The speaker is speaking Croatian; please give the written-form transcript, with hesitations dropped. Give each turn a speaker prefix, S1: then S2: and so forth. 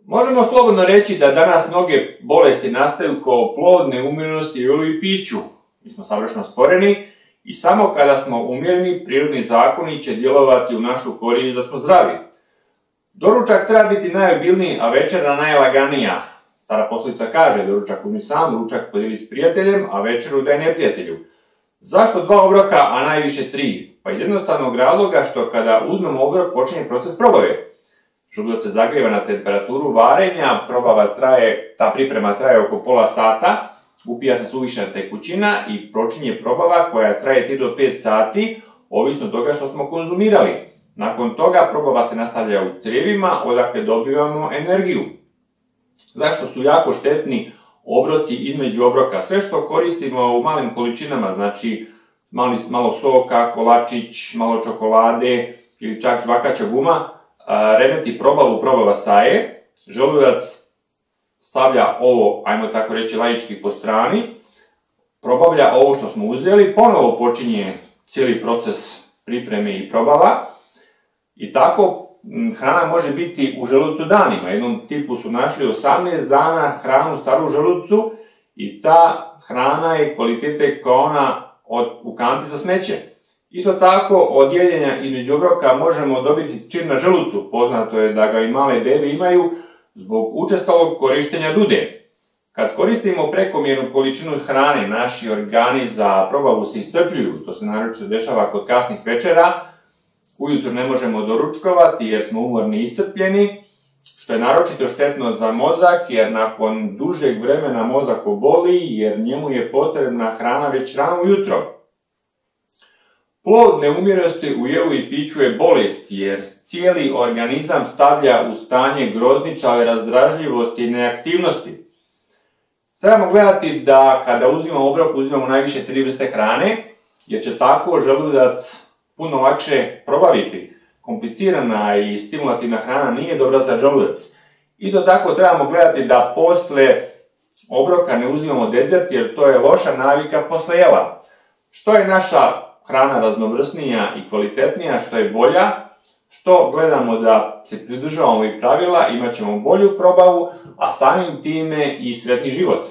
S1: Možemo slobodno reći da danas mnoge bolesti nastaju kao plod neumjerenosti u jelu i piću. Mi smo savršeno stvoreni i samo kada smo umjereni, prirodni zakoni će djelovati u našu korist da smo zdravi. Doručak treba biti najobilniji, a večera najlaganija. Stara poslovica kaže, doručak uzmi sam, ručak podijeli s prijateljem, a večeru daj neprijatelju. Zašto 2 obroka, a najviše 3? Pa iz jednostavnog razloga što kada uzmemo obrok počinje proces probave. Želudac se zagrijeva na temperaturu varenja, ta priprema traje oko pola sata, upija se suvišna tekućina i počinje probava koja traje 3 do 5 sati, ovisno od toga što smo konzumirali. Nakon toga probava se nastavlja u crijevima, odakle dobivamo energiju. Zašto su jako štetni obroci između obroka? Sve što koristimo u malim količinama, znači malo soka, kolačić, malo čokolade ili čak žvakaća guma, remeti probavu, probava staje, želudac stavlja ovo, ajmo tako reći laički po strani, probavlja ovo što smo uzeli, ponovo počinje cijeli proces pripreme i probava i tako hrana može biti u želucu danima. Jednom tipu su našli 18 dana hranu staru u želucu i ta hrana je kvalitete kao ona u kanti za smeće. Isto tako, od jedenja između obroka možemo dobiti čir na želucu. Poznato je da ga i male bebe imaju zbog učestalog korištenja dude. Kad koristimo prekomjernu količinu hrane, naši organi za probavu se iscrpljuju. To se naročito dešava kod kasnih večera. Ujutro ne možemo doručkovati jer smo umorni i iscrpljeni, što je naročito štetno za mozak jer nakon dužeg vremena mozak oboli jer njemu je potrebna hrana već rano ujutro. Plod neumjerenosti u jelu i piću je bolest jer cijeli organizam stavlja u stanje grozničave razdražljivosti i neaktivnosti. Trebamo gledati da kada uzimamo obrok uzimamo najviše 3 vrste hrane jer će tako želudac puno lakše probaviti. Komplicirana i stimulativna hrana nije dobra za želudac. Isto tako trebamo gledati da posle obroka ne uzimamo dezert jer to je loša navika posle jela. Što je naša hrana raznovrsnija i kvalitetnija, što je bolja, što gledamo da se pridržavamo i pravila, imat ćemo bolju probavu, a samim time i sretni život.